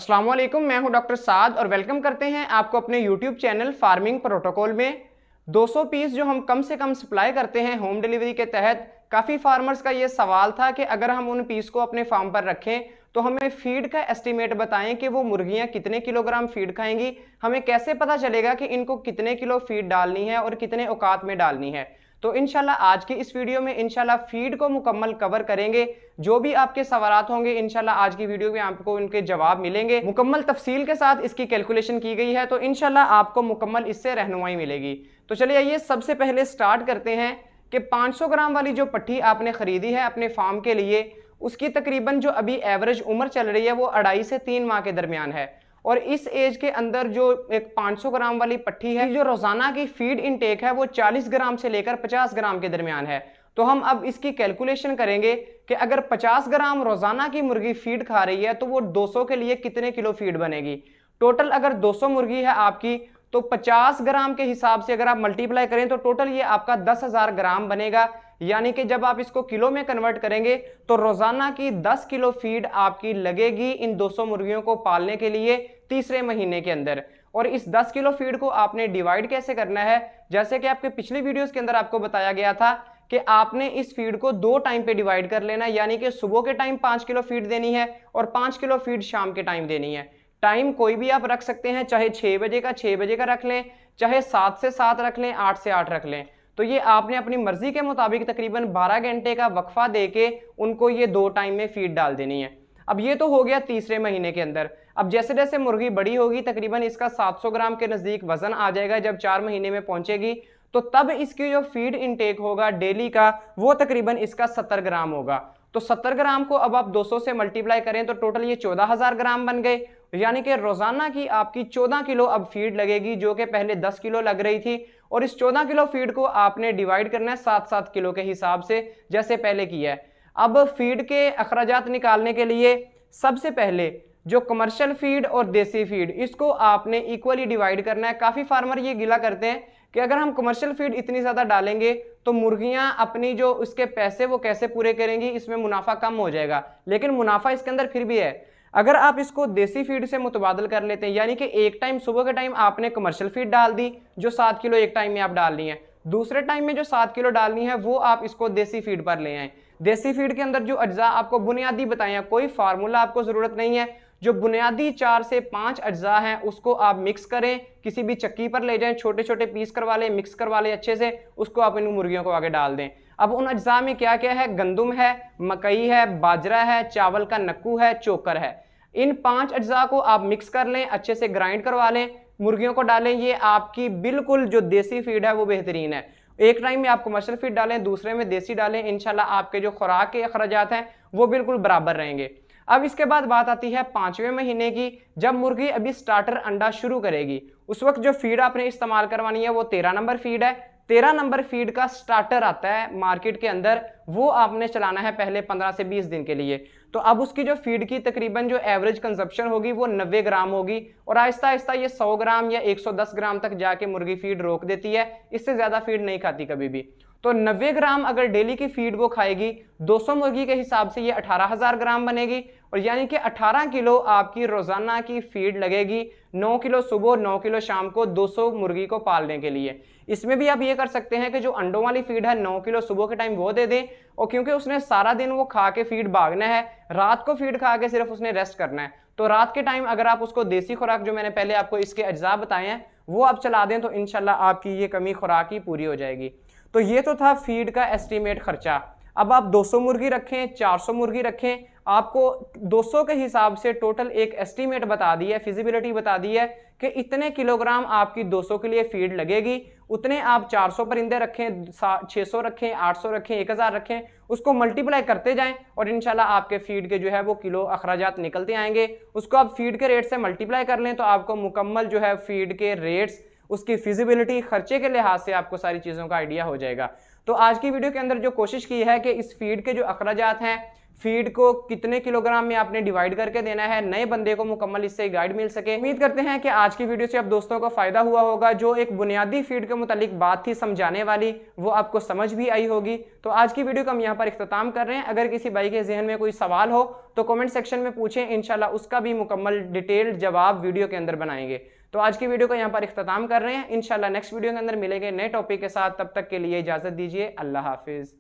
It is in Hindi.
अस्सलाम वालेकुम, मैं हूं डॉक्टर साद और वेलकम करते हैं आपको अपने यूट्यूब चैनल फार्मिंग प्रोटोकॉल में। 200 पीस जो हम कम से कम सप्लाई करते हैं होम डिलीवरी के तहत, काफ़ी फार्मर्स का ये सवाल था कि अगर हम उन पीस को अपने फार्म पर रखें तो हमें फीड का एस्टीमेट बताएं कि वो मुर्गियां कितने किलोग्राम फीड खाएंगी, हमें कैसे पता चलेगा कि इनको कितने किलो फीड डालनी है और कितने औकात में डालनी है। तो इंशाल्लाह आज की इस वीडियो में इंशाल्लाह फीड को मुकम्मल कवर करेंगे। जो भी आपके सवालात होंगे इंशाल्लाह आज की वीडियो में आपको उनके जवाब मिलेंगे। मुकम्मल तफसील के साथ इसकी कैलकुलेशन की गई है, तो इंशाल्लाह आपको मुकम्मल इससे रहनुमाई मिलेगी। तो चलिए आइए सबसे पहले स्टार्ट करते हैं कि 500 ग्राम वाली जो पट्टी आपने खरीदी है अपने फार्म के लिए, उसकी तकरीबन जो अभी एवरेज उम्र चल रही है वो 2.5 से 3 माह के दरमियान है। और इस एज के अंदर जो एक 500 ग्राम वाली पट्टी है, जो रोजाना की फीड इनटेक है वो 40 ग्राम से लेकर 50 ग्राम के दरमियान है। तो हम अब इसकी कैलकुलेशन करेंगे कि अगर 50 ग्राम रोजाना की मुर्गी फीड खा रही है तो वो 200 के लिए कितने किलो फीड बनेगी। टोटल अगर 200 मुर्गी है आपकी तो 50 ग्राम के हिसाब से अगर आप मल्टीप्लाई करें तो टोटल ये आपका 10,000 ग्राम बनेगा। यानी कि जब आप इसको किलो में कन्वर्ट करेंगे तो रोजाना की 10 किलो फीड आपकी लगेगी इन 200 मुर्गियों को पालने के लिए तीसरे महीने के अंदर। और इस 10 किलो फीड को आपने डिवाइड कैसे करना है, जैसे कि आपके पिछली वीडियोस के अंदर आपको बताया गया था कि आपने इस फीड को 2 टाइम पे डिवाइड कर लेना, यानी कि सुबह के टाइम 5 किलो फीड देनी है और 5 किलो फीड शाम के टाइम देनी है। टाइम कोई भी आप रख सकते हैं, चाहे 6 बजे का 6 बजे का रख लें, चाहे 7 से 7 रख लें, 8 से 8 रख लें। तो ये आपने अपनी मर्जी के मुताबिक तकरीबन 12 घंटे का वक्फा देके उनको ये 2 टाइम में फीड डाल देनी है। अब ये तो हो गया तीसरे महीने के अंदर। अब जैसे जैसे मुर्गी बड़ी होगी तकरीबन इसका 700 ग्राम के नजदीक वजन आ जाएगा। जब 4 महीने में पहुंचेगी तो तब इसकी जो फीड इनटेक होगा डेली का वो तकरीबन इसका 70 ग्राम होगा। तो 70 ग्राम को अब आप 200 से मल्टीप्लाई करें तो टोटल ये 14,000 ग्राम बन गए। यानी कि रोजाना की आपकी 14 किलो अब फीड लगेगी, जो कि पहले 10 किलो लग रही थी। और इस 14 किलो फीड को आपने डिवाइड करना है 7-7 किलो के हिसाब से, जैसे पहले किया है। अब फीड के अखराजात निकालने के लिए सबसे पहले जो कमर्शियल फीड और देसी फीड, इसको आपने इक्वली डिवाइड करना है। काफ़ी फार्मर ये गिला करते हैं कि अगर हम कमर्शियल फीड इतनी ज़्यादा डालेंगे तो मुर्गियां अपनी जो उसके पैसे वो कैसे पूरे करेंगी, इसमें मुनाफा कम हो जाएगा। लेकिन मुनाफा इसके अंदर फिर भी है। अगर आप इसको देसी फीड से मुतबादल कर लेते हैं, यानी कि एक टाइम सुबह के टाइम आपने कमर्शियल फीड डाल दी जो 7 किलो एक टाइम में आप डालनी है, दूसरे टाइम में जो 7 किलो डालनी है वो आप इसको देसी फीड पर ले आए। देसी फीड के अंदर जो अज्जा आपको बुनियादी बताए हैं, कोई फार्मूला आपको ज़रूरत नहीं है। जो बुनियादी 4 से 5 अज्जा हैं उसको आप मिक्स करें, किसी भी चक्की पर ले जाएं, छोटे छोटे पीस करवा लें, मिक्स करवा लें अच्छे से, उसको आप इन मुर्गियों को आगे डाल दें। अब उन अज्जा में क्या क्या है, गंदम है, मकई है, बाजरा है, चावल का नक्कू है, चोकर है। इन 5 अज्जा को आप मिक्स कर लें, अच्छे से ग्राइंड करवा लें, मुर्गियों को डालें। ये आपकी बिल्कुल जो देसी फीड है वो बेहतरीन है। एक टाइम में आप कमर्शियल फीड डालें, दूसरे में देसी डालें, इंशाल्लाह आपके जो खुराक के अखराजात हैं वो बिल्कुल बराबर रहेंगे। अब इसके बाद बात आती है 5वें महीने की, जब मुर्गी अभी स्टार्टर अंडा शुरू करेगी। उस वक्त जो फीड आपने इस्तेमाल करवानी है वो 13 नंबर फीड है। 13 नंबर फीड का स्टार्टर आता है मार्केट के अंदर, वो आपने चलाना है पहले 15 से 20 दिन के लिए। तो अब उसकी जो फीड की तकरीबन जो एवरेज कंजप्शन होगी वो 90 ग्राम होगी, और आहिस्ता आहिस्ता ये 100 ग्राम या 110 ग्राम तक जाके मुर्गी फीड रोक देती है, इससे ज़्यादा फीड नहीं खाती कभी भी। तो 90 ग्राम अगर डेली की फीड वो खाएगी, 200 मुर्गी के हिसाब से ये 18,000 ग्राम बनेगी। और यानी कि 18 किलो आपकी रोजाना की फीड लगेगी, 9 किलो सुबह 9 किलो शाम को 200 मुर्गी को पालने के लिए। इसमें भी आप ये कर सकते हैं कि जो अंडों वाली फीड है 9 किलो सुबह के टाइम वो दे दें, और क्योंकि उसने सारा दिन वो खा के फीड भागना है, रात को फीड खा के सिर्फ उसने रेस्ट करना है। तो रात के टाइम अगर आप उसको देसी खुराक जो मैंने पहले आपको इसके अज्जा बताए हैं वो आप चला दें तो इंशाल्लाह आपकी ये कमी खुराक ही पूरी हो जाएगी। तो ये तो था फीड का एस्टीमेट खर्चा। अब आप 200 मुर्गी रखें, 400 मुर्गी रखें, आपको 200 के हिसाब से टोटल एक एस्टीमेट बता दी है, फिजिबिलिटी बता दी है कि इतने किलोग्राम आपकी 200 के लिए फीड लगेगी। उतने आप 400 परिंदे रखें, 600 रखें, 800 रखें, 1000 रखें, उसको मल्टीप्लाई करते जाएं और इंशाल्लाह आपके फीड के जो है वो किलो अखराजात निकलते आएंगे। उसको आप फीड के रेट से मल्टीप्लाई कर लें तो आपको मुकम्मल जो है फीड के रेट्स, उसकी फिजिबिलिटी, खर्चे के लिहाज से आपको सारी चीज़ों का आइडिया हो जाएगा। तो आज की वीडियो के अंदर जो कोशिश की है कि इस फीड के जो अखराजात हैं, फीड को कितने किलोग्राम में आपने डिवाइड करके देना है, नए बंदे को मुकम्मल इससे गाइड मिल सके। उम्मीद करते हैं कि आज की वीडियो से आप दोस्तों को फायदा हुआ होगा। जो एक बुनियादी फीड के मुतालिक बात थी समझाने वाली, वो आपको समझ भी आई होगी। तो आज की वीडियो का हम यहाँ पर इख्तिताम कर रहे हैं। अगर किसी भाई के जहन में कोई सवाल हो तो कमेंट सेक्शन में पूछें, इंशाल्लाह उसका भी मुकम्मल डिटेल्ड जवाब वीडियो के अंदर बनाएंगे। तो आज की वीडियो को यहाँ पर इख्तिताम कर रहे हैं। इंशाल्लाह नेक्स्ट वीडियो के अंदर मिलेंगे नए टॉपिक के साथ। तब तक के लिए इजाजत दीजिए। अल्लाह हाफिज।